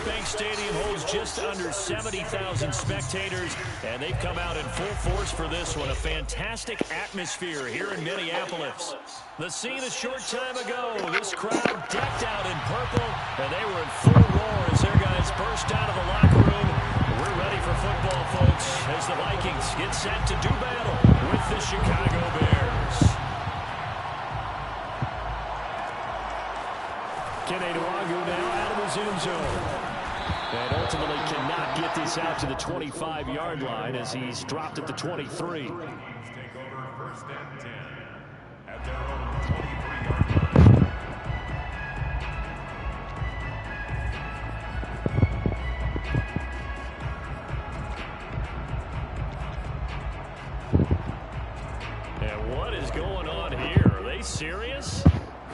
Bank Stadium holds just under 70,000 spectators, and they've come out in full force for this one. A fantastic atmosphere here in Minneapolis. The scene a short time ago, this crowd decked out in purple, and they were in full roar as their guys burst out of the locker room. We're ready for football, folks, as the Vikings get set to do battle with the Chicago Bears. Keneduagu now out of his end zone. And ultimately cannot get this out to the 25-yard line as he's dropped at the 23. Take over first and 10 at their own 23-yard line. And what is going on here? Are they serious?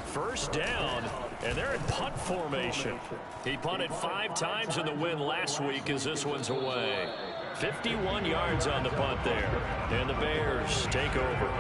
First down, and they're in punt formation. He punted 5 times in the win last week as this one's away. 51 yards on the punt there, and the Bears take over.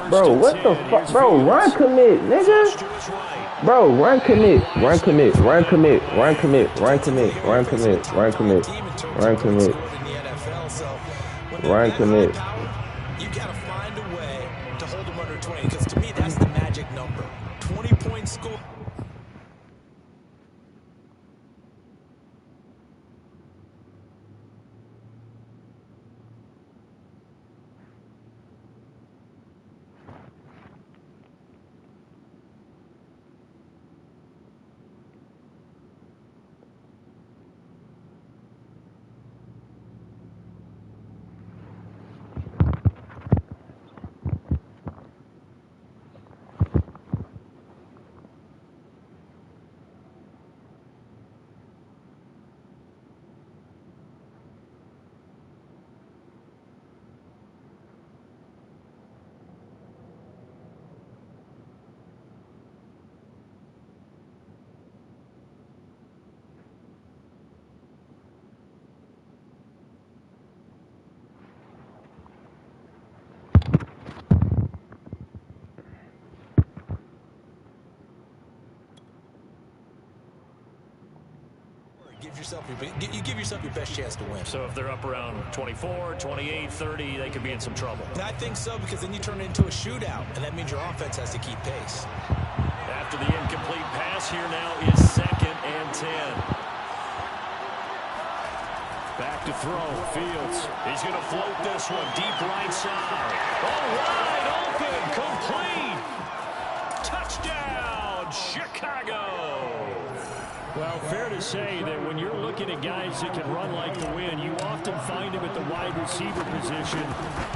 Bro, what the fuck? Bro, run commit, nigga. Bro, run commit, run commit, run commit, run commit, run commit, run commit, run commit, run commit, run commit. You gotta find a way to hold them under 20, because to me that's the magic number. 20-point score. You give yourself your best chance to win. So if they're up around 24, 28, 30, they could be in some trouble. I think so, because then you turn it into a shootout, and that means your offense has to keep pace. After the incomplete pass, here now is 2nd and 10. Back to throw, Fields. He's going to float this one deep right side. Oh, wide open, complete. Touchdown, Chicago. Well, fair to say that when you're looking at guys that can run like the wind, you often find them at the wide receiver position,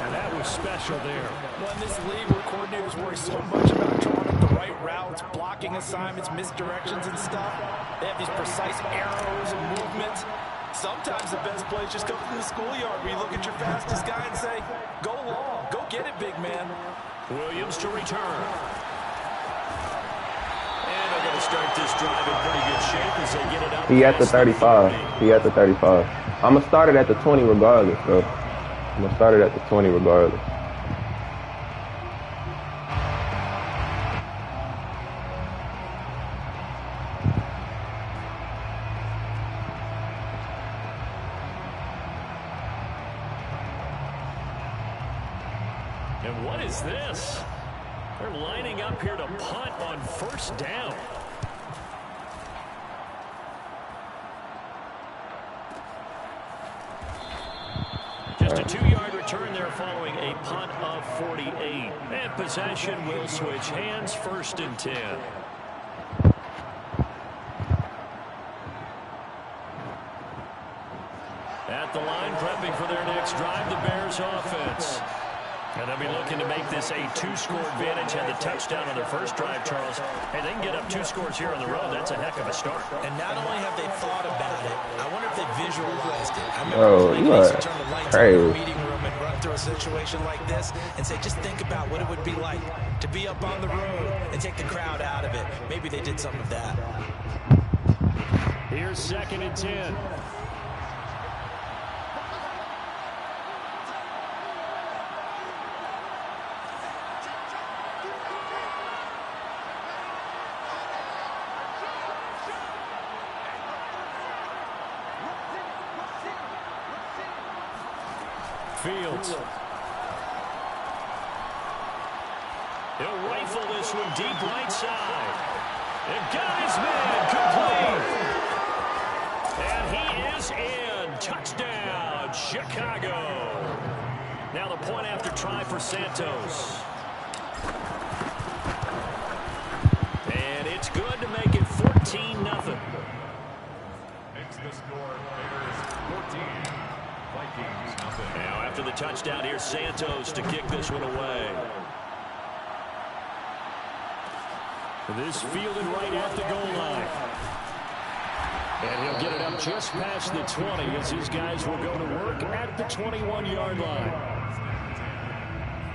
and that was special there. Well, in this league where coordinators worry so much about drawing up the right routes, blocking assignments, misdirections and stuff, they have these precise arrows and movements. Sometimes the best plays just come from the schoolyard where you look at your fastest guy and say, go long, go get it, big man. Williams to return. Start this drive in pretty good shape as they get it up. He at the 35. He at the 35. I'm going to start it at the 20 regardless, bro. I'm going to start it at the 20 regardless. And what is this? They're lining up here to punt on first down. Just a 2-yard return there following a punt of 48. And possession will switch hands, 1st and 10. At the line, prepping for their next drive, the Bears offense. And they'll be looking to make this a 2-score advantage. Had the touchdown on their first drive, Charles. Hey, they can get up 2 scores here on the road. That's a heck of a start. And not only have they thought about it, I wonder if they visualized it. I Oh, you are turn the lights on in crazy. the meeting room and run through a situation like this and say, just think about what it would be like to be up on the road and take the crowd out of it. Maybe they did some of that. Here's 2nd and 10. Fields. He'll rifle this one deep right side. They've got his man complete. And he is in. Touchdown, Chicago. Now the point after try for Santos. And it's good to make it 14-0. Makes the score Bears 14. Vikings nothing. Now after the touchdown, here's Santos to kick this one away. This fielded right at the goal line. And he'll get it up just past the 20 as his guys will go to work at the 21-yard line.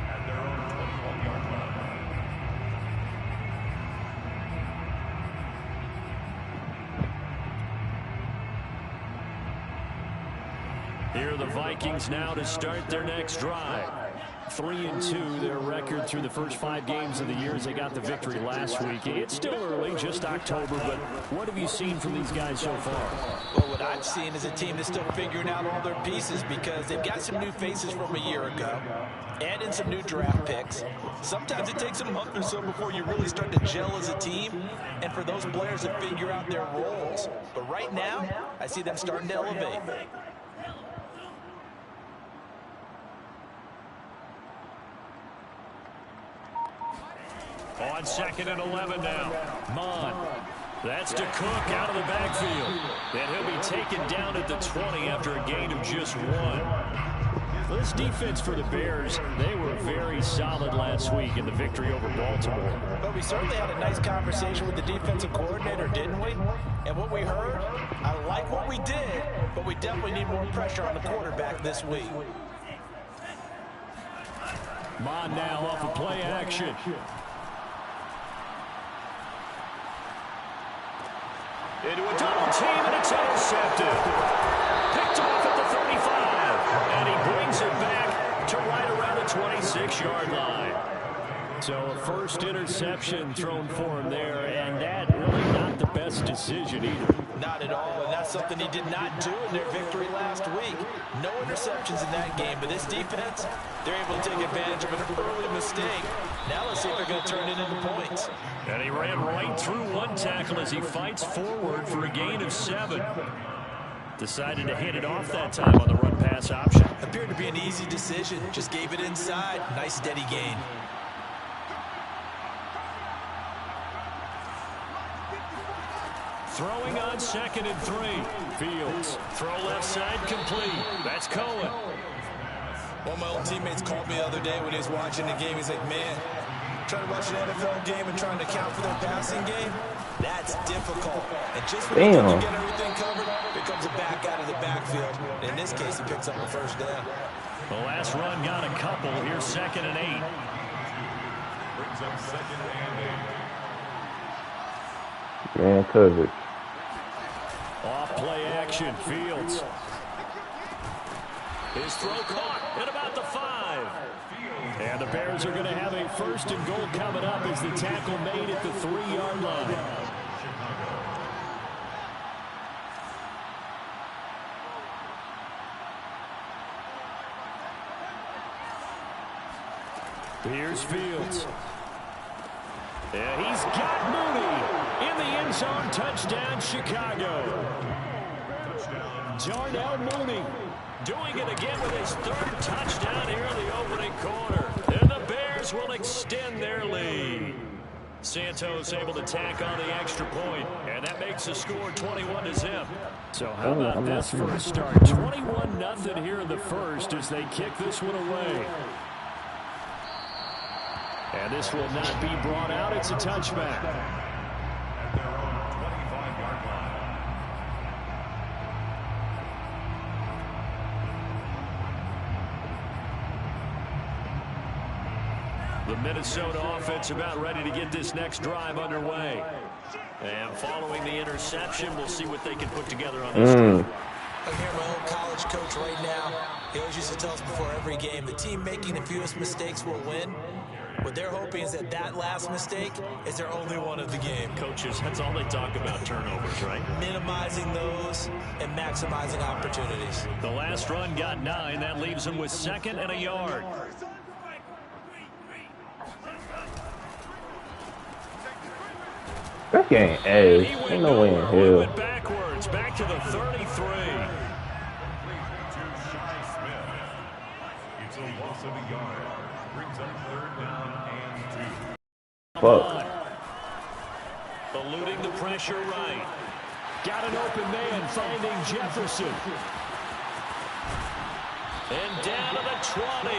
At their own 21-yard line. Here are the Vikings now to start their next drive. 3-2, their record through the first 5 games of the year as they got the victory last week. It's still early, just October, but what have you seen from these guys so far? Well, what I've seen is a team that's still figuring out all their pieces because they've got some new faces from a year ago. Add in some new draft picks. Sometimes it takes a month or so before you really start to gel as a team and for those players to figure out their roles. But right now, I see them starting to elevate. On 2nd and 11 now. Mon. That's to Cook out of the backfield. And he'll be taken down at the 20 after a gain of just 1. This defense for the Bears, they were very solid last week in the victory over Baltimore. But we certainly had a nice conversation with the defensive coordinator, didn't we? And what we heard, I like what we did, but we definitely need more pressure on the quarterback this week. Mon now off of play action. Into a double team, and it's intercepted. Picked off at the 35. And he brings it back to right around the 26-yard line. So a first interception thrown for him there, and that really not the best decision either. Not at all, and that's something he did not do in their victory last week. No interceptions in that game, but this defense, they're able to take advantage of an early mistake. Now let's see if they're going to turn it into points. And he ran right through one tackle as he fights forward for a gain of 7. Decided to hit it off that time on the run-pass option. Appeared to be an easy decision. Just gave it inside. Nice steady gain. Throwing on 2nd and 3. Fields. Throw left side complete. That's Cohen. One of my old teammates called me the other day when he was watching the game. He's like, man, trying to watch an NFL game and trying to account for their passing game, that's difficult. And just when you get everything covered, here comes a back out of the backfield. In this case, he picks up a first down. The last run got a couple. Here's 2nd and 8. Brings up 2nd and 8. Man, coverage. Off play action, Fields. His throw caught at about the 5. And the Bears are going to have a 1st and goal coming up as the tackle made at the 3-yard line. Here's Fields. Yeah, he's got Mooney in the end zone. Touchdown, Chicago. Darnell Mooney doing it again with his 3rd touchdown here in the opening quarter. And the Bears will extend their lead. Santos able to tack on the extra point, and that makes the score 21-0. So how about this for a start? 21-0 here in the first as they kick this one away. And this will not be brought out. It's a touchback. At their own 25-yard line. The Minnesota offense about ready to get this next drive underway. And following the interception, we'll see what they can put together on this. I hear my old college coach right now. He always used to tell us before every game, the team making the fewest mistakes will win. What they're hoping is that that last mistake is their only one of the game. Coaches, that's all they talk about, turnovers, right? Minimizing those and maximizing opportunities. The last run got 9. That leaves them with 2nd and a yard. That game ass. Ain't no way in hell. Went backwards, back to the 33. To Shy Smith. It's a loss of a yard. Brings up 3rd down and 2. Fuck. Eluding the pressure right. Got an open man finding Jefferson. And down to the 20.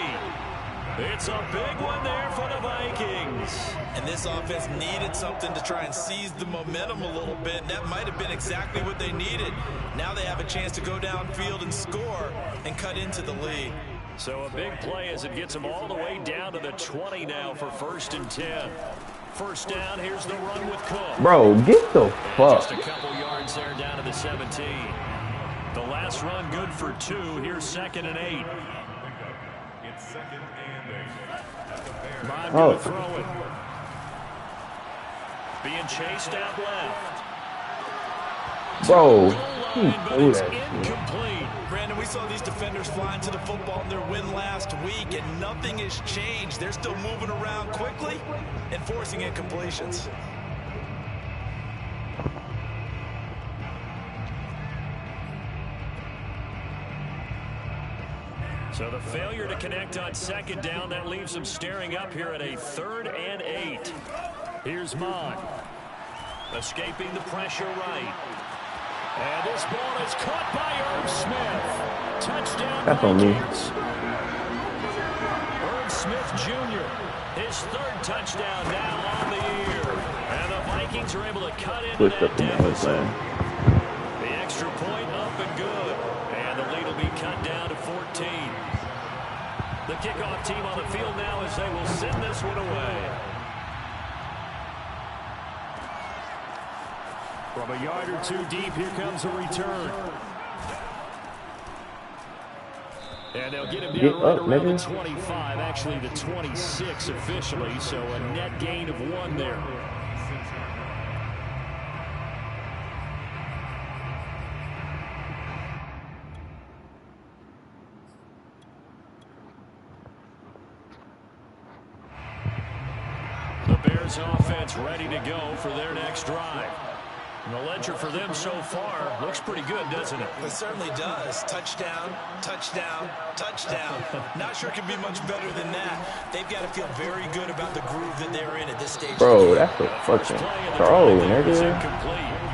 It's a big one there for the Vikings. And this offense needed something to try and seize the momentum a little bit. That might have been exactly what they needed. Now they have a chance to go downfield and score and cut into the lead. So a big play as it gets them all the way down to the 20 now for 1st and 10. First down, here's the run with Cook. Bro, get the fuck. Just a couple yards there down to the 17. The last run good for 2. Here's 2nd and 8. It's 2nd and 8. At the Bears. Bond going to throw it. Being chased out left. Bro, But it's incomplete. Brandon, we saw these defenders flying to the football in their win last week, and nothing has changed. They're still moving around quickly and forcing incompletions. So the failure to connect on 2nd down, that leaves them staring up here at a 3rd and 8. Here's Mon. Escaping the pressure right. And this ball is caught by Irv Smith. Touchdown. That's on me. Irv Smith Jr. His 3rd touchdown now on the year. And the Vikings are able to cut into that deficit. The extra point up and good. And the lead will be cut down to 14. The kickoff team on the field now as they will send this one away. From a yard or 2 deep, here comes a return. And they'll get him down right around the 25, actually the 26 officially, so a net gain of 1 there. The Bears offense ready to go for their next drive. And the ledger for them so far looks pretty good, doesn't it? It certainly does. Touchdown, touchdown, touchdown. Not sure it could be much better than that. They've got to feel very good about the groove that they're in at this stage. Bro, that's a fucking throw, nigga.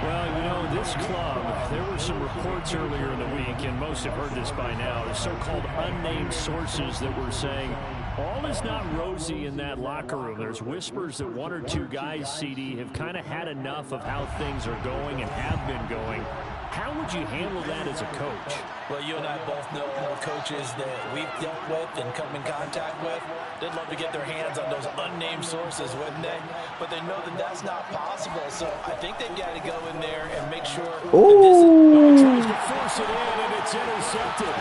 Well, you know, this club, there were some reports earlier in the week, and most have heard this by now, the so-called unnamed sources that were saying all is not rosy in that locker room. There's whispers that 1 or 2 guys, CD, have kind of had enough of how things are going and have been going. How would you handle that as a coach? Well, you and I both know more coaches that we've dealt with and come in contact with. They'd love to get their hands on those unnamed sources, wouldn't they? But they know that that's not possible, so I think they've got to go in there and make sure that this is... Tries to force it in, and it's intercepted.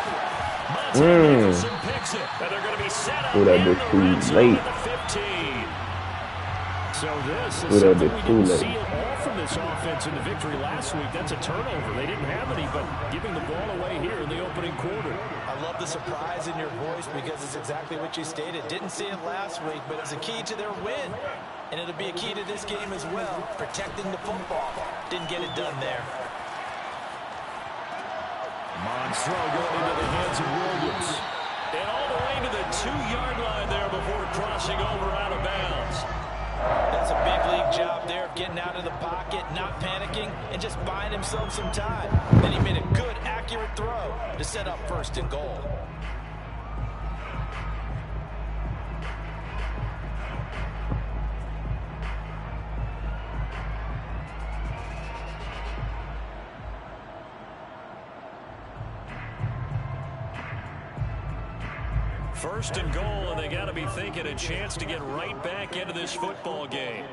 Picks it, and they're going to be set up that bitch too late. So this is something we didn't see at all from this offense in the victory last week. That's a turnover. They didn't have any, but giving the ball away here in the opening quarter. I love the surprise in your voice because it's exactly what you stated. Didn't see it last week, but it's a key to their win. And it'll be a key to this game as well, protecting the football. Didn't get it done there. Mon's throw going into the hands of Williams. And all the way to the 2-yard line there before crossing over out of bounds. That's a big league job there of getting out of the pocket, not panicking, and just buying himself some time. Then he made a good, accurate throw to set up 1st and goal. First and goal, and they got to be thinking a chance to get right back into this football game.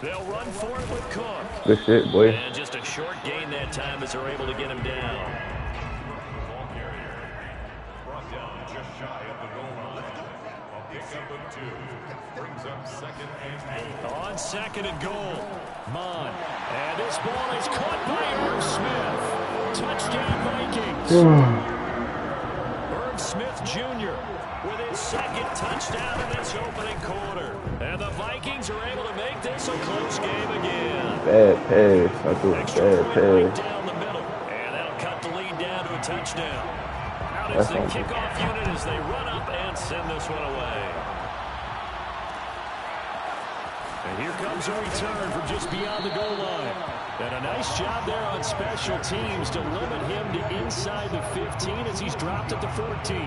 They'll run for it with Cook. Good shit, boy. And just a short gain that time as they're able to get him down. Ball carrier brought down just shy of the goal line. A pickup of 2 brings up 2nd and goal. On 2nd and goal, Mon. And this ball is caught by Irv Smith. Touchdown Vikings. Irv Smith Jr. with his 2nd touchdown in this opening quarter. And the Vikings are able to make this a close game again. Bad pass. I threw a Extra bad point right pass. down the middle. And that'll cut the lead down to a touchdown. Out is the kickoff unit as they run up and send this one away. And here comes a return from just beyond the goal line. And a nice job there on special teams to limit him to inside the 15 as he's dropped at the 14.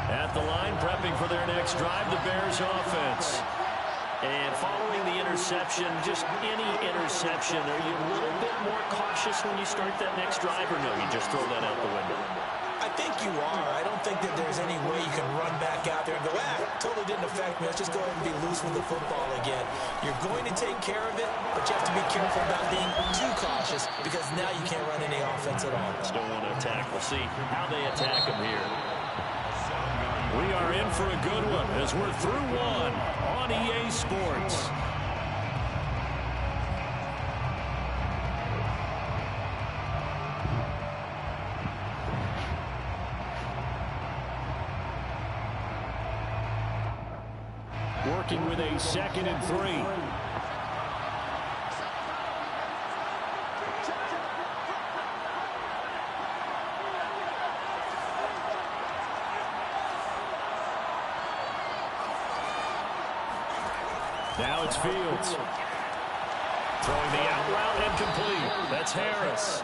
At the line, prepping for their next drive, the Bears offense. And following the interception, just any interception, are you a little bit more cautious when you start that next drive, or no, you just throw that out the window? I think you are. I don't think that there's any way you can run back out there and go, totally didn't affect me. Let's just go ahead and be loose with the football again. You're going to take care of it, but you have to be careful about being too cautious because now you can't run any offense at all. Still want to attack. We'll see how they attack him here. We are in for a good one as we're through one on EA Sports. Working with a 2nd and 3. Now it's Fields. Throwing the out route incomplete. That's Harris.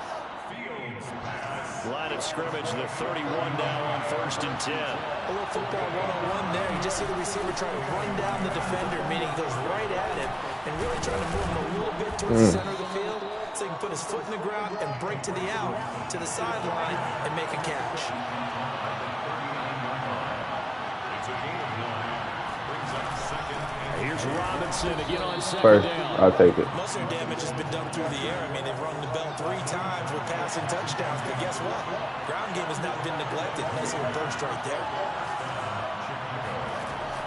Line of scrimmage, the 31 now on 1st and 10. A little football 101 there. You just see the receiver trying to run down the defender, meaning he goes right at him and really trying to move him a little bit towards the center of the field so he can put his foot in the ground and break to the out, to the sideline, and make a catch. Here's Robinson again on 2nd First, down. I'll take it. Most of their damage has been done through the air. I mean, they've rung the bell 3 times with passing touchdowns, but guess what? Ground game has not been neglected. Nice little burst right there.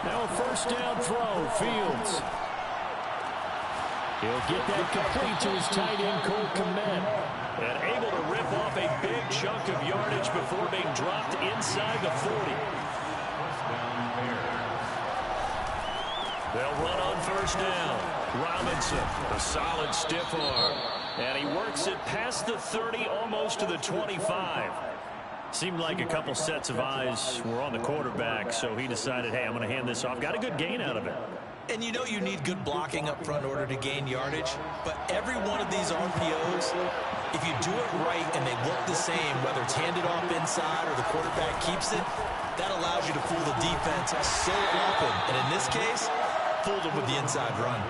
Now a 1st down throw, Fields. He'll get that complete to his tight end, Cole Kmet. And able to rip off a big chunk of yardage before being dropped inside the 40. They'll run on 1st down. Robinson, a solid stiff arm. And he works it past the 30, almost to the 25. Seemed like a couple sets of eyes were on the quarterback, so he decided, hey, I'm going to hand this off. Got a good gain out of it. And you know you need good blocking up front in order to gain yardage. But every one of these RPOs, if you do it right and they look the same, whether it's handed off inside or the quarterback keeps it, that allows you to fool the defense so often. And in this case, fooled him with the inside run.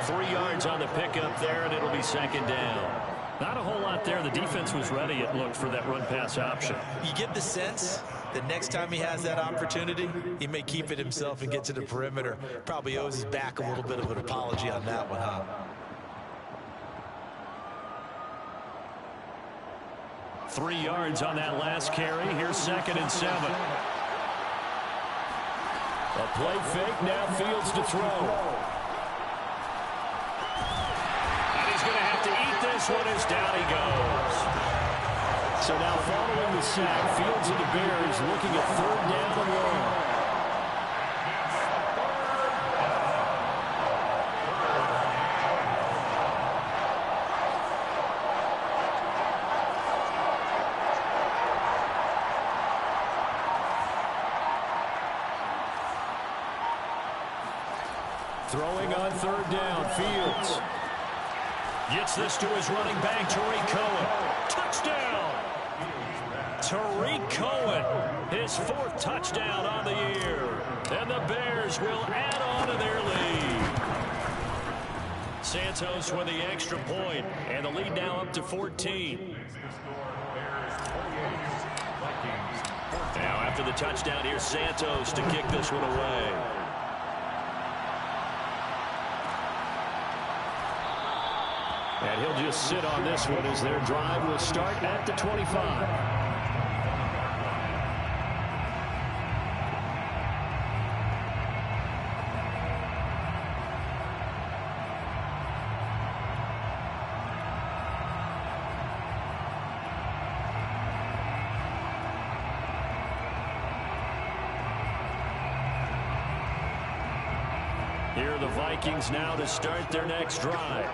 3 yards on the pickup there, and it'll be 2nd down. Not a whole lot there. The defense was ready, it looked, for that run-pass option. You get the sense that next time he has that opportunity, he may keep it himself and get to the perimeter. Probably owes his back a little bit of an apology on that one, huh? Three yards on that last carry. Here's 2nd and 7. A play fake, now Fields to throw. And he's going to have to eat this one as down he goes. So now following the sack, Fields and the Bears looking at 3rd down and long. Throwing on third down, Fields. Gets this to his running back, Tariq Cohen. Touchdown! Tariq Cohen, his 4th touchdown on the year. And the Bears will add on to their lead. Santos with the extra point, and the lead now up to 14. Now after the touchdown, here's Santos to kick this one away. And he'll just sit on this one as their drive will start at the 25. Here are the Vikings now to start their next drive.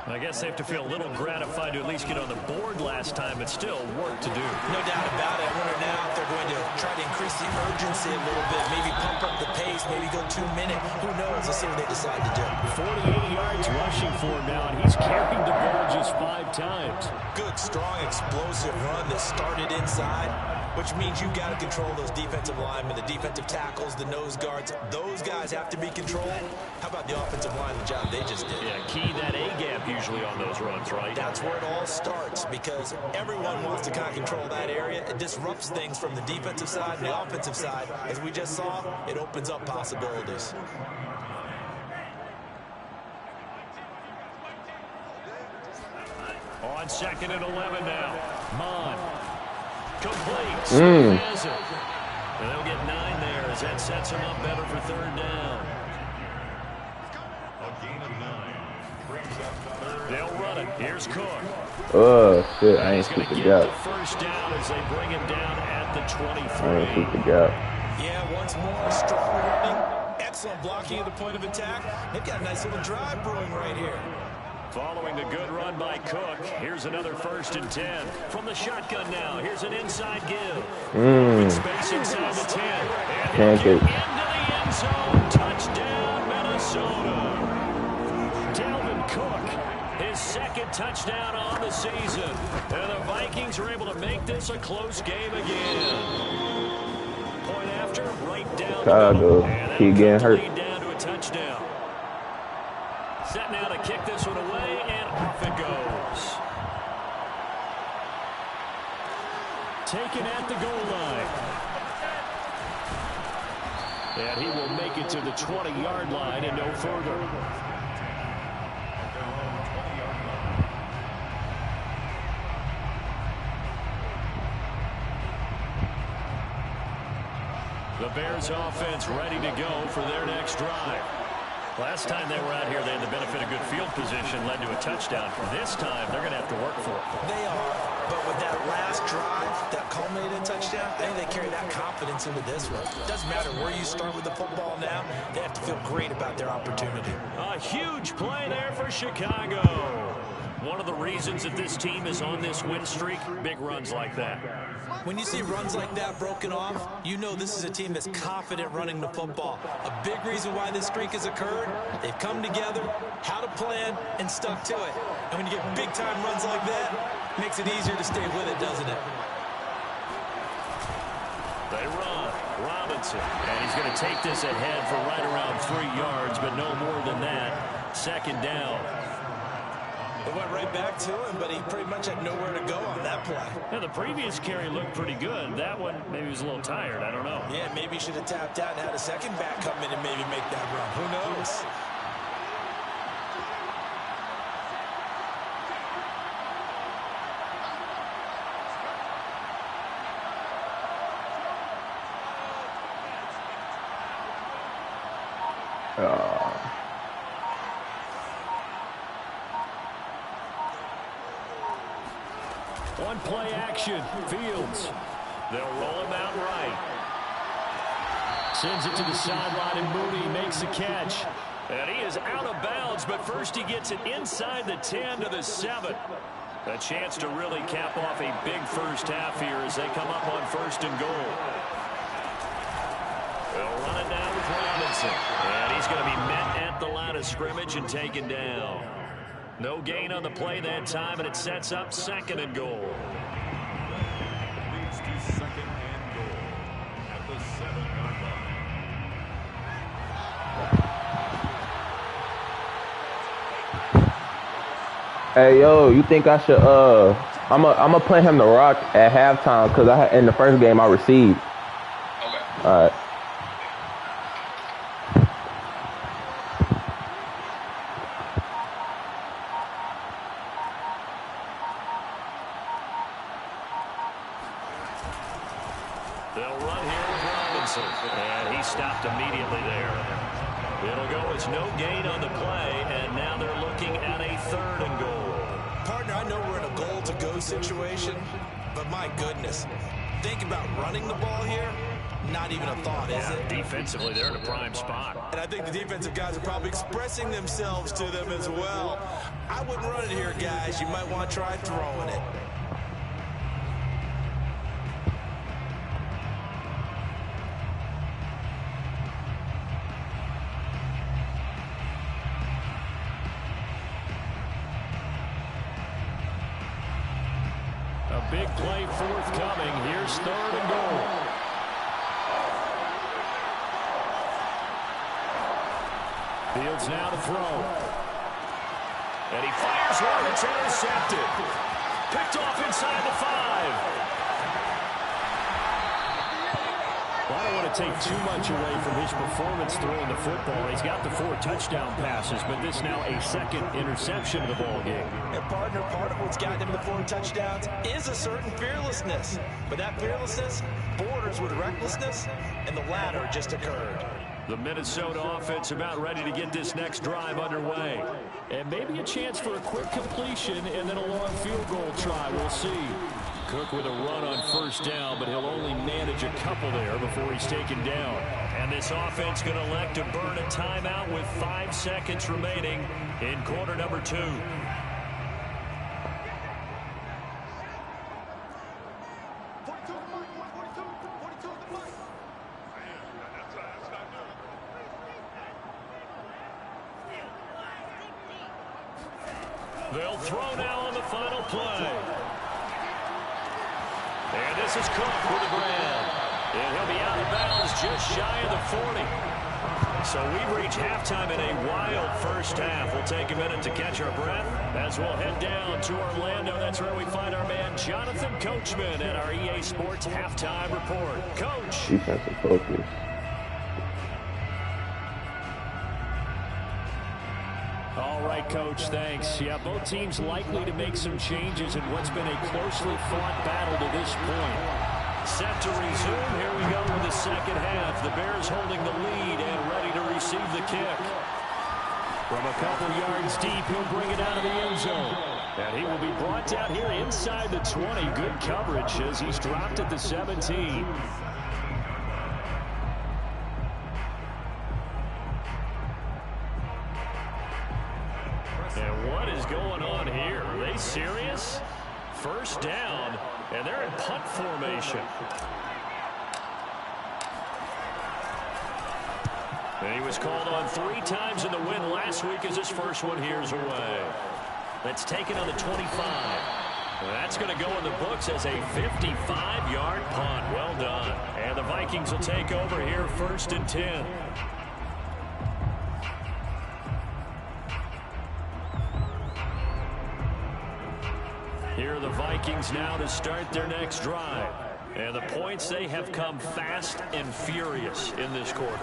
I guess they have to feel a little gratified to at least get on the board last time, but still work to do. No doubt about it. I wonder now if they're going to try to increase the urgency a little bit, maybe pump up the pace, maybe go 2-minute. Who knows? Let's see what they decide to do. 48 yards rushing for him now, and he's carried the ball just 5 times. Good, strong, explosive run that started inside, which means you've got to control those defensive linemen, the defensive tackles, the nose guards. Those guys have to be controlled. How about the offensive line, the job they just did? Yeah, key that A-gap usually on those runs, right? That's where it all starts, because everyone wants to kind of control that area. It disrupts things from the defensive side and the offensive side. As we just saw, it opens up possibilities. On 2nd and 11 now. Mon. Complete. And they'll get 9 there as that sets him up better for 3rd down. A gain of 9. Brings up 3rd. They'll run it. Here's Cook. Oh, shit. I ain't He's going keep to the get gap. the 1st down as they bring him down at the 23. I ain't keep the gap. Yeah, once more, strong running. Excellent blocking at the point of attack. They've got a nice little drive brewing right here. Following the good run by Cook, here's another 1st and 10. From the shotgun now, here's an inside give. With space inside the 10. And Pancake. into the end zone. Touchdown, Minnesota. Dalvin Cook, his 2nd touchdown on the season. And the Vikings are able to make this a close game again. Point after, right down Chicago. Keep getting hurt. lead down to a touchdown. Set now to kick this one away, and off it goes. Taken at the goal line. And he will make it to the 20-yard line and no further. The Bears offense ready to go for their next drive. Last time they were out here, they had the benefit of good field position, led to a touchdown. This time, they're going to have to work for it. They are, but with that last drive, that culminated touchdown, I think they carry that confidence into this one. It doesn't matter where you start with the football now, they have to feel great about their opportunity. A huge play there for Chicago. One of the reasons that this team is on this win streak, big runs like that. When you see runs like that broken off, you know this is a team that's confident running the football. A big reason why this streak has occurred, they've come together, had a plan, and stuck to it. And when you get big-time runs like that, it makes it easier to stay with it, doesn't it? They run. Robinson. And he's going to take this ahead for right around 3 yards, but no more than that. 2nd down. It went right back to him, but he pretty much had nowhere to go on that play. Now, the previous carry looked pretty good. That one, maybe he was a little tired. I don't know. Yeah, maybe he should have tapped out and had a second back come in and maybe make that run. Who knows? One play action. Fields. They'll roll him out right. Sends it to the sideline, and Mooney makes the catch. And he is out of bounds, but first he gets it inside the 10 to the 7. A chance to really cap off a big first half here as they come up on 1st and goal. They'll run it down with Robinson. And he's going to be met at the line of scrimmage and taken down. No gain on the play that time, and it sets up 2nd and goal. Leads to 2nd and goal at the 7-yard line. Hey, yo, you think I should, I'm play him the rock at halftime because in the first game I received. Okay. All right. They'll run here with Robinson, and he stopped immediately there. It'll go as no gain on the play, and now they're looking at a 3rd and goal. Partner, I know we're in a goal-to-go situation, but my goodness, think about running the ball here. Not even a thought, is it? Defensively, they're in a prime spot. And I think the defensive guys are probably expressing themselves to them as well. I wouldn't run it here, guys. You might want to try throwing it. A big play forthcoming. Here's 3rd and goal. Fields now to throw. And he fires one. It's intercepted. Picked off inside the 5. Well, I don't want to take too much away from his performance throwing the football. He's got the 4 touchdown passes, but this now a 2nd interception of the ball game. And partner, part of what's gotten him the 4 touchdowns is a certain fearlessness. But that fearlessness borders with recklessness, and the latter just occurred. The Minnesota offense about ready to get this next drive underway. And maybe a chance for a quick completion and then a long field goal try. We'll see. Cook with a run on 1st down, but he'll only manage a couple there before he's taken down. And this offense going to elect to burn a timeout with 5 seconds remaining in quarter number 2. They'll throw now on the final play. And this is Cook with the grab. And he'll be out of bounds just shy of the 40. So we've reached halftime in a wild first half. We'll take a minute to catch our breath as we'll head down to Orlando. That's where we find our man Jonathan Coachman at our EA Sports Halftime Report. Coach. Defensive focus. All right, Coach, thanks. Yeah, both teams likely to make some changes in what's been a closely fought battle to this point. Set to resume. Here we go with the second half. The Bears holding the lead and ready to receive the kick. From a couple yards deep, he'll bring it out of the end zone. And he will be brought down here inside the 20. Good coverage as he's dropped at the 17. And what is going on here? Are they serious? First down, and they're in punt formation. And he was called on 3 times in the win last week as his first one here's away. Let's take it on the 25. That's going to go in the books as a 55-yard punt. Well done. And the Vikings will take over here 1st and 10. Here are the Vikings now to start their next drive. And the points, they have come fast and furious in this quarter.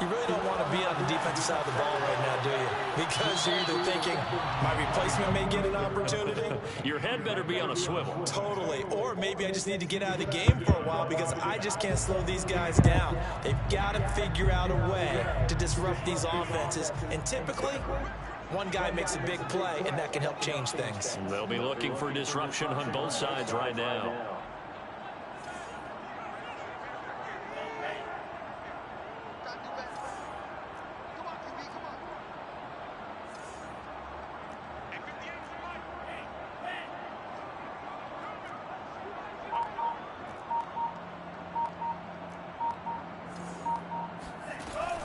You really don't want to be on the defensive side of the ball right now, do you? Because you're either thinking, my replacement may get an opportunity. Your head better be on a swivel. Totally. Or maybe I just need to get out of the game for a while because I just can't slow these guys down. They've got to figure out a way to disrupt these offenses. And typically, one guy makes a big play, and that can help change things. They'll be looking for disruption on both sides right now.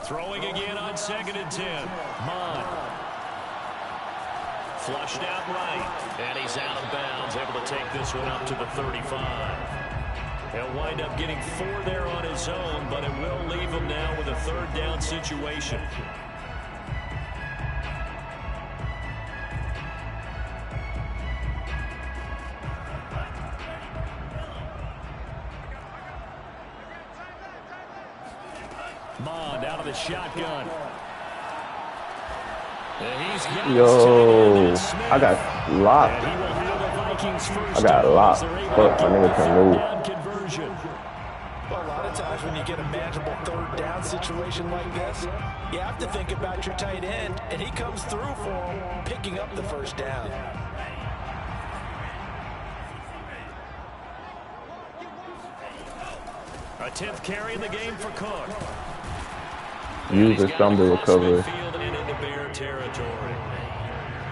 Throwing again on 2nd and 10. Mon. Flushed out right. And he's out of bounds, able to take this one up to the 35. He'll wind up getting 4 there on his own, but it will leave him now with a 3rd down situation. Mond out of the shotgun. Yo, I got locked. I got locked. Fuck, my nigga can move. Well, a lot of times when you get a manageable 3rd down situation like this, you have to think about your tight end, and he comes through for him, picking up the 1st down. A 10th carry in the game for Cook. Use a stumble recovery.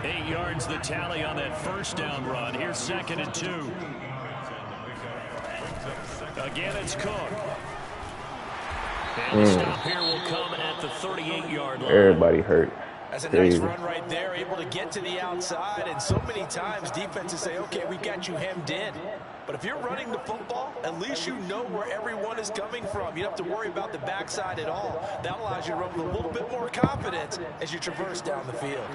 8 yards the tally on that 1st down run. Here's 2nd and 2. Again, it's Cook. And the stop here will come at the 38-yard line. Everybody hurt. That's a nice run right there, able to get to the outside. And so many times defenses say, okay, we got you hemmed in. But if you're running the football, at least you know where everyone is coming from. You don't have to worry about the backside at all. That allows you to run with a little bit more confidence as you traverse down the field.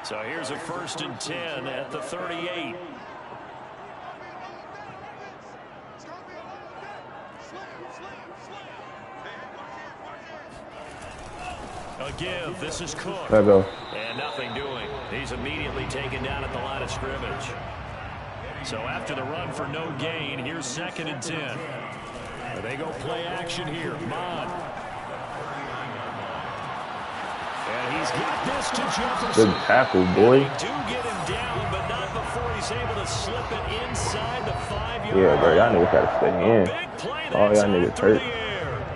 So here's a 1st and 10 at the 38. Again, this is Cook. Let go. And nothing doing. He's immediately taken down at the line of scrimmage. So after the run for no gain, here's 2nd and 10. They go play action here. Mon. And he's got this to Jefferson. Good tackle, boy. They do get him down, but not before he's able to slip it inside the 5-yard line. Yeah, bro, y'all niggas gotta stay in. All y'all niggas hurt.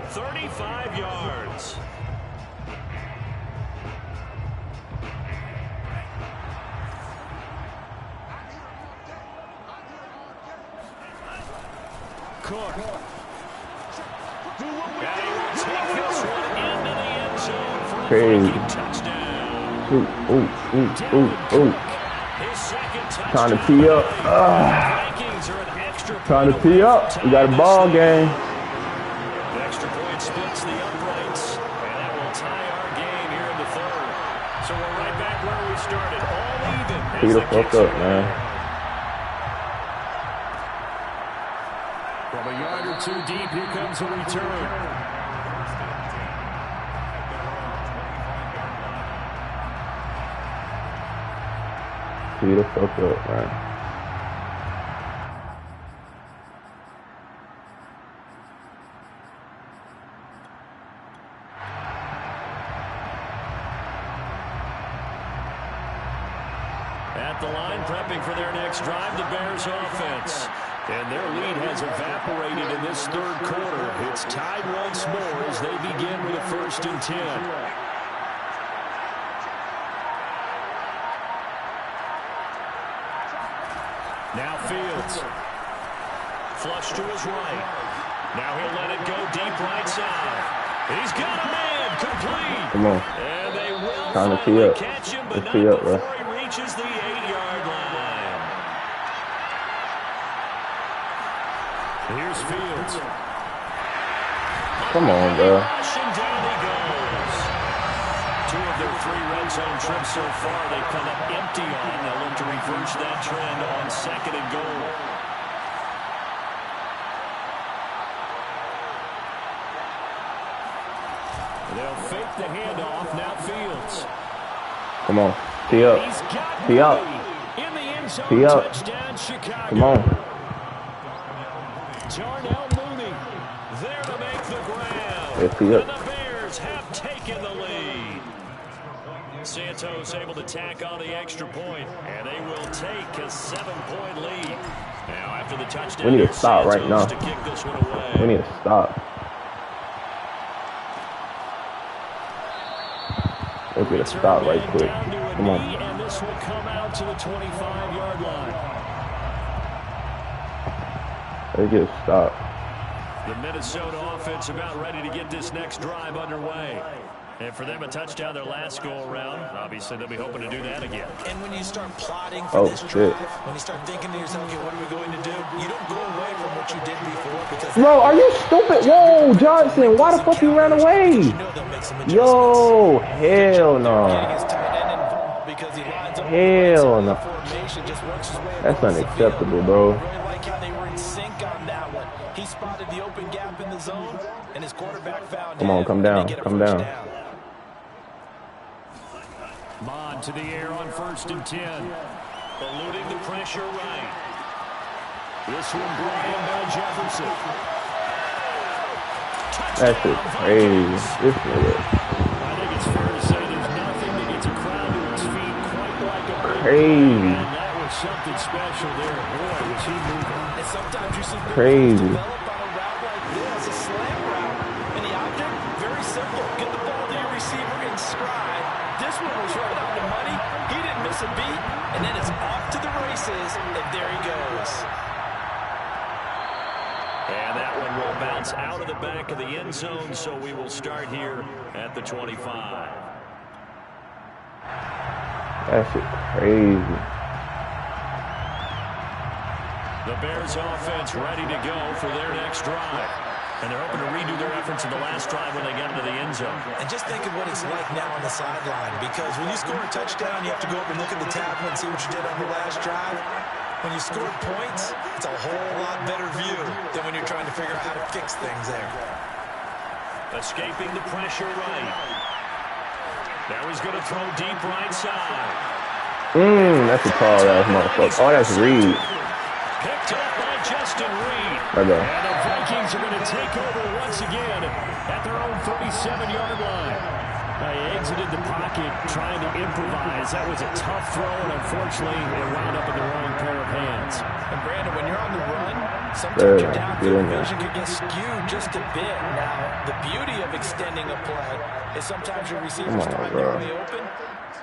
35 yards. Cook. And he will take this one into the end zone for a breaking touchdown. His second touchdown. Trying to tee up. Trying to tee up. We got a ball game. The extra point splits the uprights, and that will tie our game here in the 3rd. So we're right back where we started, all even. Tee the fuck up, man. From a yard or 2 deep, here comes a return. Tee the fuck up, man. At the line, prepping for their next drive, the Bears offense. And their lead has evaporated in this 3rd quarter. It's tied once more as they begin with a 1st and 10. Now Fields. Flush to his right. Now he'll let it go deep right side. He's got a man complete. Come on. And they will Trying to tee up. catch him, but Let's not tee up, bro. before he reaches the 8-yard line. Here's Fields. Come on, bro. Rushing down he goes. 2 of their 3 red zone trips so far, they've come up empty on. They'll look to reverse that trend on 2nd and goal. They'll fake the handoff. Now Fields. Come on. Tee up. Tee up. In the end zone, Tee up. touchdown Chicago. Come on. Darnell Mooney there to make the grab. Yeah, tee up. And the Bears have taken the lead. Santos able to tack on the extra point, and they will take a 7-point lead. Now after the touchdown, We need to stop right now. to kick this one away. We need to stop. We need to stop right quick. Come on. And this will come out to the 25-yard line. Let's get stopped. The Minnesota offense about ready to get this next drive underway. And for them, a touchdown their last go-around. Obviously, they'll be hoping to do that again. And when you start plotting for this drive, shit. when you start thinking to yourself, okay, what are we going to do? You don't go away from what you did before. Because Bro, are you stupid? Whoa, Johnson, why the fuck you ran away? Yo, hell no. Hell no. That's unacceptable, bro. He spotted the open gap in the zone, and his quarterback found Come on, come down, come down. Bond to the air on 1st and 10. Eluding the pressure right. This one, Brian Bell Jefferson. That's it crazy. This nigga. I think it's fair to say there's nothing that gets a crowd to its feet quite like a Crazy. and that was something special there. Boy, was he moving. And sometimes you see Crazy. develop on a route like this, a slam route. And the object, very simple. Get the ball to your receiver in stride. This one was right on the money. He didn't miss a beat. And then it's off to the races, and there he goes. And that one will bounce out of the back of the end zone, so we will start here at the 25. That shit crazy. The Bears offense ready to go for their next drive. And they're hoping to redo their efforts in the last drive when they get into the end zone. And just think of what it's like now on the sideline, because when you score a touchdown, you have to go up and look at the tablet and see what you did on the last drive. When you scored points, it's a whole lot better view than when you're trying to figure out how to fix things there. Escaping the pressure right. Now he's going to throw deep right side. That's a tall ass motherfucker. Oh, that's Reed. Picked up by Justin Reed. Right there. And the Vikings are going to take over once again at their own 37-yard line. He exited the pocket trying to improvise. That was a tough throw, and unfortunately, it wound up in the wrong pair of hands. And Brandon, when you're on the run, sometimes your downfield vision can get skewed just a bit. Now, the beauty of extending a play is sometimes your receivers find their way open,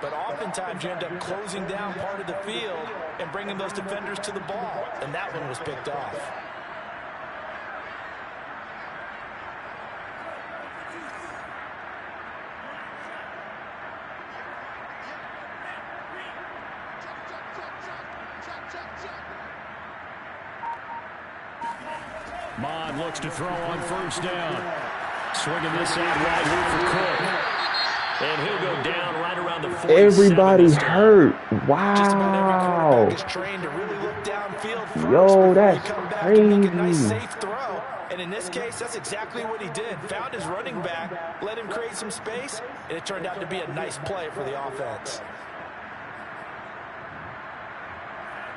but oftentimes you end up closing down part of the field and bringing those defenders to the ball, and that one was picked off. Mond looks to throw on 1st down. Swinging this out wide here for Cook. And he'll go down right around the 47. Everybody hurt. Wow. Yo, that's crazy. Nice safe throw. And in this case, that's exactly what he did. Found his running back, let him create some space, and it turned out to be a nice play for the offense.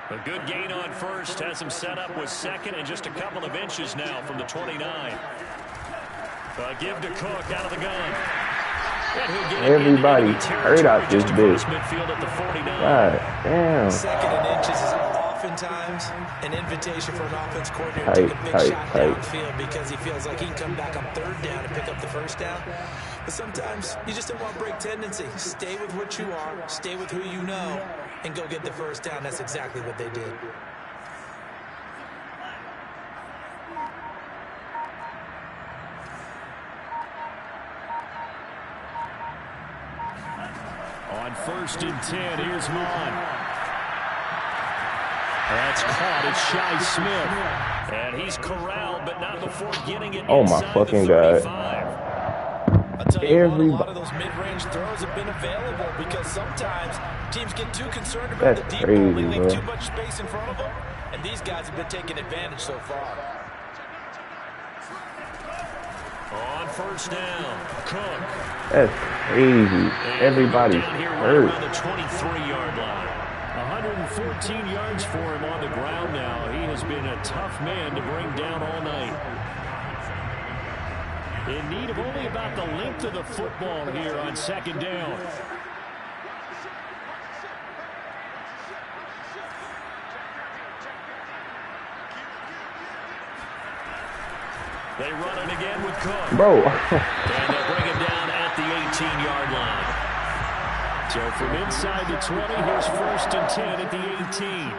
A good gain on 1st, has him set up with 2nd and just a couple of inches now from the 29. Give to Cook out of the gun. Everybody hurt out this bitch. God damn. 2nd and inches is oftentimes an invitation for an offense coordinator to take a big shot downfield because he feels like he can come back on 3rd down and pick up the 1st down. But sometimes you just don't want to break tendency. Stay with what you are, stay with who you know, and go get the 1st down. That's exactly what they did. On 1st and 10, here's Mond. That's caught. It's Shi Smith. And he's corralled, but not before getting it my fucking God. I'll tell you what, a lot of those mid-range throws have been available because sometimes teams get too concerned about the deep ball. They leave too much space in front of them, and these guys have been taking advantage so far. On 1st down, Cook. That's crazy. Everybody's hurt. Around the 23-yard line. 114 yards for him on the ground now. He has been a tough man to bring down all night. In need of only about the length of the football here on 2nd down. They run it again with Cook. Bro. And they'll bring him down at the 18-yard line. So from inside the 20, here's 1st and 10 at the 18.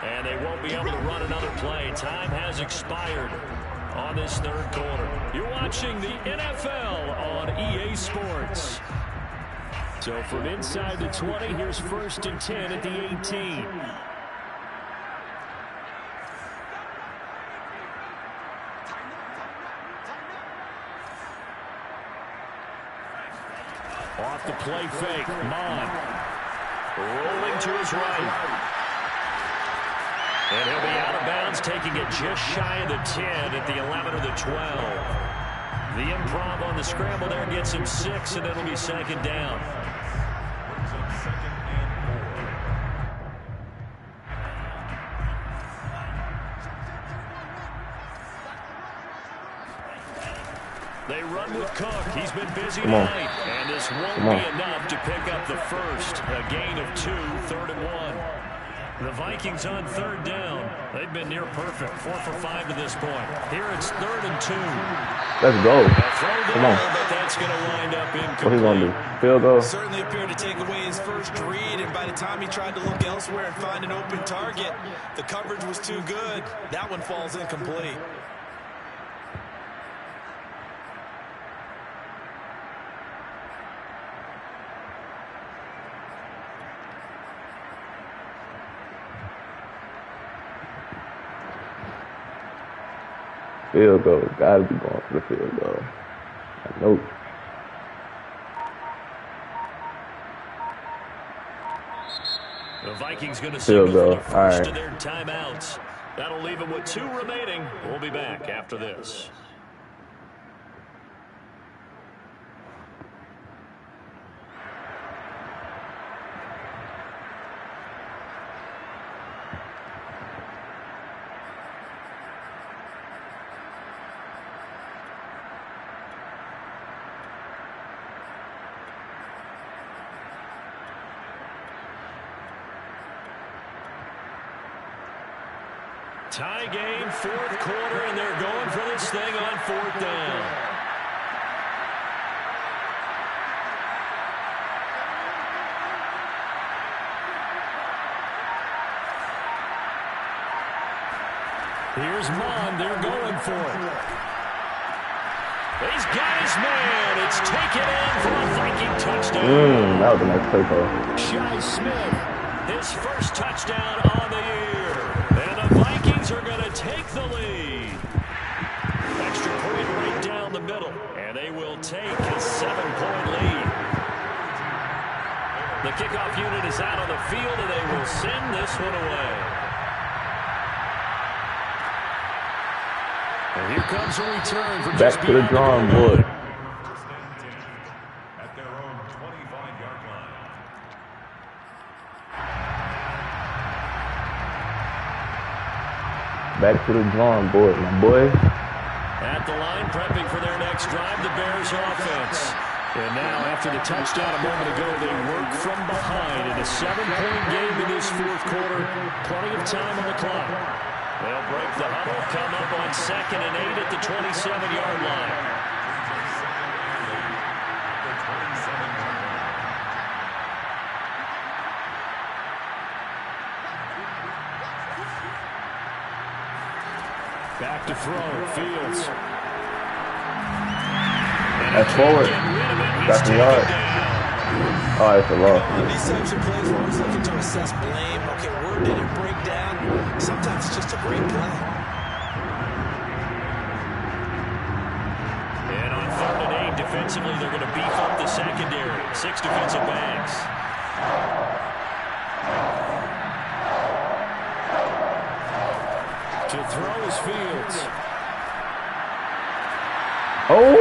And they won't be able to run another play. Time has expired on this third quarter. You're watching the NFL on EA Sports. So from inside the 20, here's 1st and 10 at the 18. Off the play fake, Mon rolling to his right. And he'll be out of bounds, taking it just shy of the 10 at the 11 or the 12. The improv on the scramble there gets him 6, and it'll be 2nd down. They run with Cook. He's been busy tonight. And this won't be enough to pick up the first. A gain of 2, 3rd and 1. The Vikings on 3rd down. They've been near perfect. 4 for 5 to this point. Here it's 3rd and 2. Let's go. Come on. But that's going to wind up incomplete. What are you going to do? Field goal? Certainly appeared to take away his first read, and by the time he tried to look elsewhere and find an open target, the coverage was too good. That one falls incomplete. Field goal. Gotta be going for the field goal. I know. The Vikings going to signal for the first of their timeouts. That'll leave them with 2 remaining. We'll be back after this. Tie game, 4th quarter, and they're going for this thing on 4th down. Here's Mon. They're going for it. He's got his man. It's taken in for a Viking touchdown. That was a nice play call. Shi Smith, his first touchdown on the year. And the Vikings are going to take the lead. Extra point right down the middle. And they will take a 7-point lead. The kickoff unit is out on the field, and they will send this one away. And here comes a return for back to the drawing board. At their own 25-yard line. Back to the drawing board, my boy. At the line, prepping for their next drive, the Bears offense. And now, after the touchdown a moment ago, they work from behind in a 7-point game in this 4th quarter. Plenty of time on the clock. They'll break the huddle, come up on 2nd and 8 at the 27-yard line. Back to throw, Fields. That's forward. Got the yard. Oh, it's a loss. On these types of plays, we're always looking to assess blame. Okay, where did it break down? Sometimes it's just a great play. And on 3rd and 8, defensively, they're going to beef up the secondary. 6 defensive backs. To throw is Fields. Oh!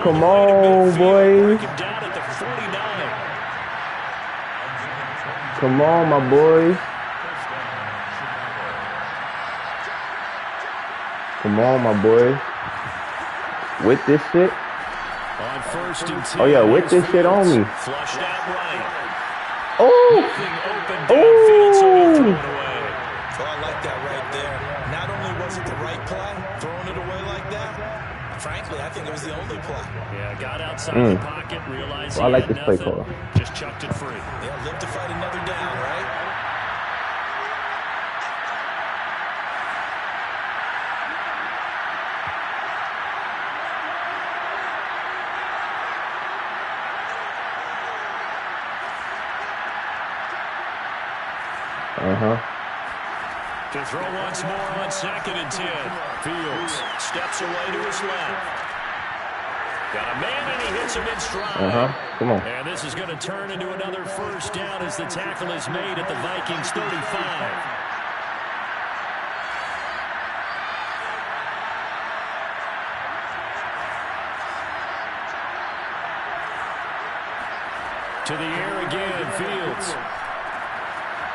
Come on, boy. Come on, my boy. Come on, my boy. With this shit. On 1st and 10, oh, yeah, with this shit on me. Flushed out right. Oh! Oh! Oh, I like that right there. Not only was it the right play, throwing it away like that, Frankly, I think it was the only play. Yeah, got outside the pocket, realized I like he this had play nothing, call. just chucked it free. Yeah, live to fight another down, right? To throw once more on 2nd and 10. Fields steps away to his left. Got a man, and he hits him in stride. Come on. And this is going to turn into another first down as the tackle is made at the Vikings 35. To the air again, Fields.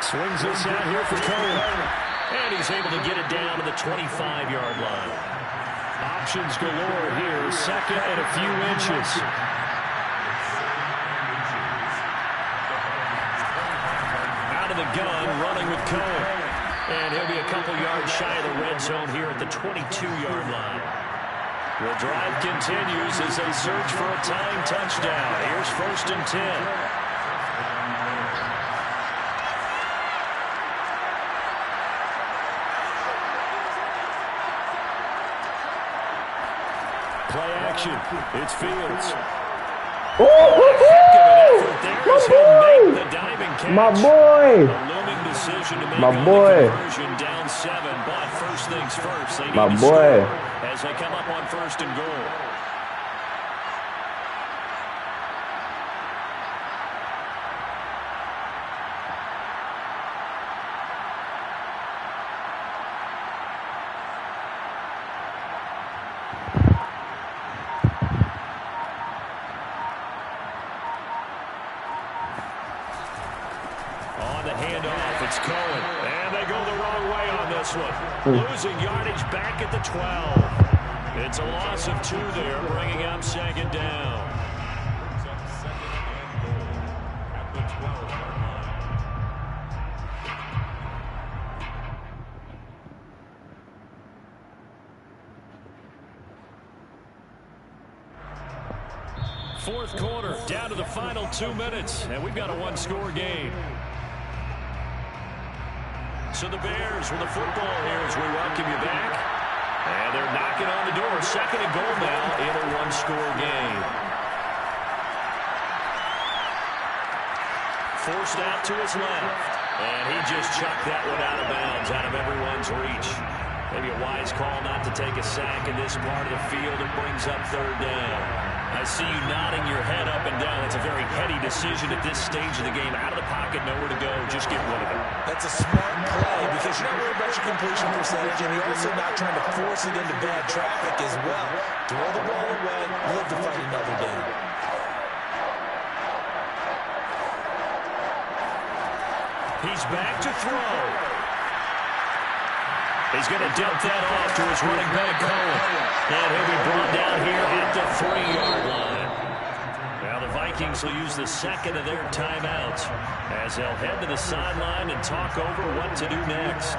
Swings this out here for Cohen. And he's able to get it down to the 25-yard line. Options galore here. 2nd and a few inches. Out of the gun, running with Cohen. And he'll be a couple yards shy of the red zone here at the 22-yard line. The drive continues as they search for a tying touchdown. Here's 1st and 10. Play action. It's Fields. Oh, Heck of an effort there as he'll make the diving catch. my boy. A looming decision to make My on boy. the conversion, down 7. But first things first, they need My to boy. score as they come up on 1st and goal. On the handoff, it's Cohen. And they go the wrong way on this one. Losing yardage back at the 12. It's a loss of 2 there, bringing up 2nd down. Brings up 2nd and goal at the 12-yard line. Fourth quarter, down to the final 2 minutes, and we've got a one-score game. So the Bears with the football here as we welcome you back. And they're knocking on the door. 2nd and goal now in a one-score game. Forced out to his left. And he just chucked that one out of bounds, out of everyone's reach. Maybe a wise call not to take a sack in this part of the field. It brings up 3rd down. I see you nodding your head up and down. It's a very heady decision at this stage of the game. Out of the pocket, nowhere to go. Just get rid of it. That's a smart play because you're not worried about your completion percentage, and you're also not trying to force it into bad traffic as well. Throw the ball away, live to fight another down. He's back to throw. He's going to dump that off to his running back, Cohen. And he'll be brought down here at the 3-yard line. Now the Vikings will use the 2nd of their timeouts as they'll head to the sideline and talk over what to do next.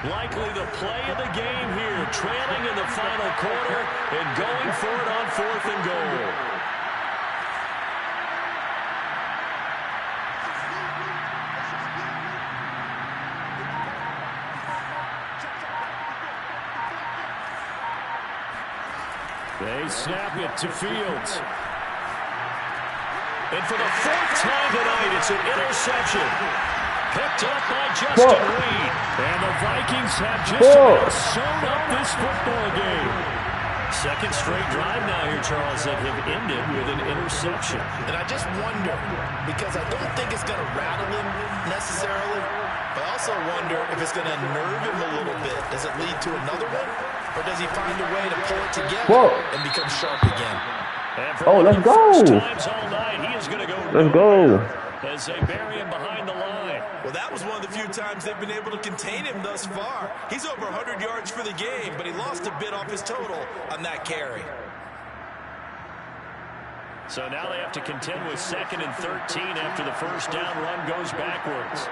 Likely the play of the game here, trailing in the final quarter and going for it on 4th and goal. They snap it to Fields. And for the 4th time tonight, it's an interception. Picked up by Justin Reed. And the Vikings have just about sewn up this football game. 2nd straight drive now here, Charles, that have ended with an interception. And I just wonder, because I don't think it's going to rattle him necessarily, but I also wonder if it's going to nerve him a little bit. Does it lead to another one? Or does he find a way to pull it together and become sharp again? Oh, let's go. Times all night, he is going to go. Let's go. As they bury him behind the line. Well, that was one of the few times they've been able to contain him thus far. He's over 100 yards for the game, but he lost a bit off his total on that carry. So now they have to contend with 2nd and 13 after the first down run goes backwards.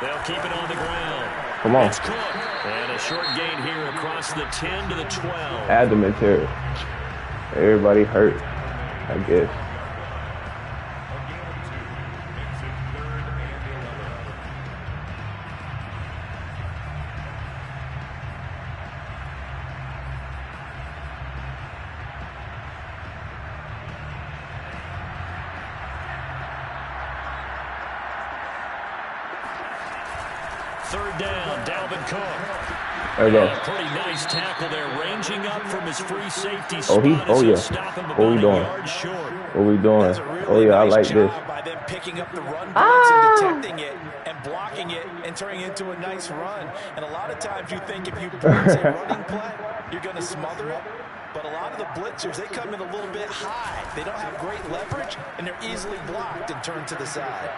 They'll keep it on the ground. Come on. It's Cook. And a short gain here across the 10 to the 12. Add the material. Everybody hurt, I guess. Third down, Dalvin Cook. There we go. Pretty nice tackle there, ranging up from his free safety Yeah. spot. What we doing? What we doing? Oh yeah, I like this. By them picking up the run blitz and detecting it and blocking it and turning it into a nice run. And a lot of times you think if you blitz a running play, you're going to smother it. But a lot of the blitzers, they come in a little bit high. They don't have great leverage, and they're easily blocked and turned to the side.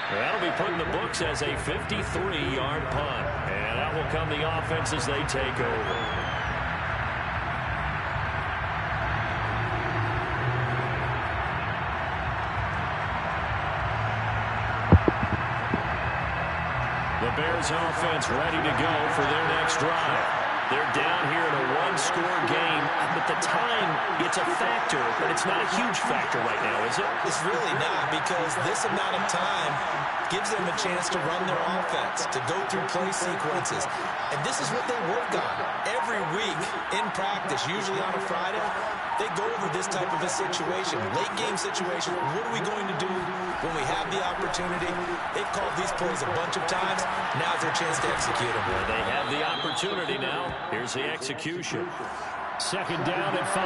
That'll be put in the books as a 53-yard punt. And that will come the offense as they take over. The Bears offense ready to go for their next drive. They're down here in a one-score game, but the time, it's a factor, but it's not a huge factor right now, is it? It's really not, because this amount of time gives them a chance to run their offense, to go through play sequences. And this is what they work on every week in practice, usually on a Friday. They go over this type of a situation, late game situation. What are we going to do when we have the opportunity? They've called these plays a bunch of times. Now's their chance to execute them. Well, they have the opportunity now. Here's the execution. 2nd down and 5.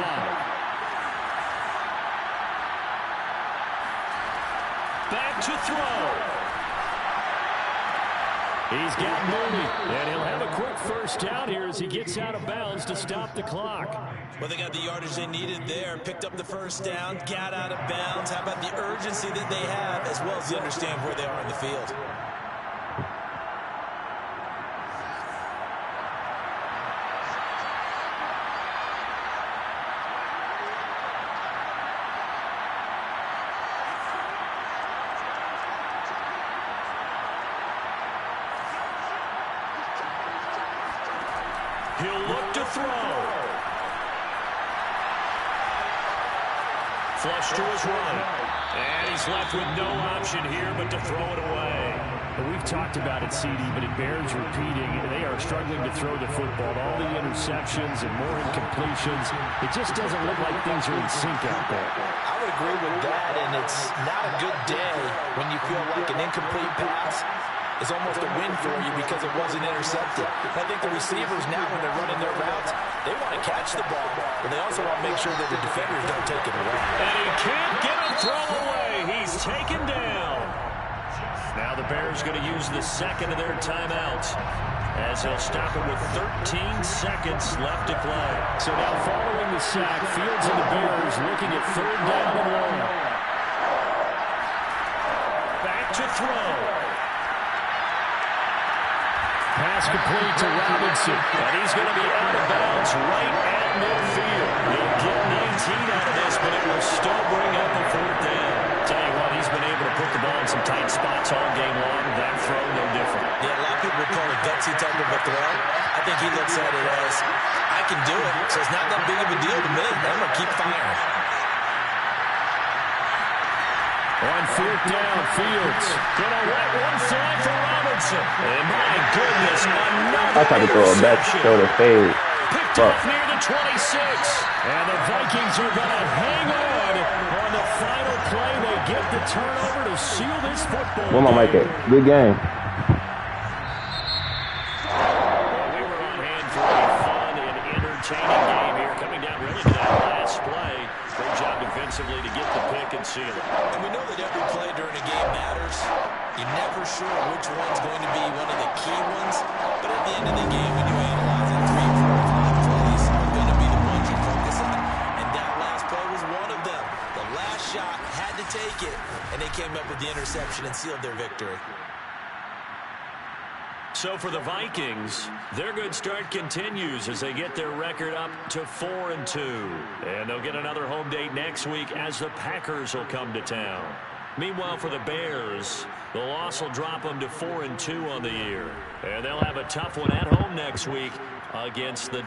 Back to throw. He's got Mooney, and he'll have a quick first down here as he gets out of bounds to stop the clock. Well, they got the yardage they needed there, picked up the first down, got out of bounds. How about the urgency that they have, as well as they understand where they are in the field? He'll look to throw. Flush to his right. And he's left with no option here but to throw it away. We've talked about it, CD, but it bears repeating. They are struggling to throw the football. All the interceptions and more incompletions. It just doesn't look like things are in sync out there. I would agree with that, and it's not a good day when you feel like an incomplete pass is almost a win for you because it wasn't intercepted. I think the receivers now, when they're running their routes, they want to catch the ball, but they also want to make sure that the defenders don't take it away. And he can't get a throw away. He's taken down. Now the Bears going to use the second of their timeouts as he'll stop it with 13 seconds left to play. So now following the sack, Fields and the Bears looking at 3rd down and 1. Back to throw. Pass complete to Robinson. And he's going to be out of bounds right at midfield. He'll get 19 out of this, but it will still bring up a 4th down. Tell you what, he's been able to put the ball in some tight spots all game long. That throw, no different. Yeah, a lot of people would call it gutsy type of a throw. I think he looks at it as, I can do it, so it's not that big of a deal to me. I'm going to keep firing. On 4th down, Fields gonna let one fly for Robinson. And my goodness, another I tried to throw a back shoulder fade. Picked off near the 26. And the Vikings are gonna hang on the final play. They get the turnover to seal this football Where my mic at? Good game. Well, we were on hand for a fun and entertaining game here. Coming down really to that last play. Great job defensively to get the pick and seal it. And we know that every play during a game matters. You're never sure which one's going to be one of the key ones. But at the end of the game, when you analyze it, 3, 4, 5 plays are going to be the ones you focus on. came up with the interception and sealed their victory. So for the Vikings, their good start continues as they get their record up to 4-2. And they'll get another home date next week as the Packers will come to town. Meanwhile, for the Bears, the loss will drop them to 4-2 on the year. And they'll have a tough one at home next week against the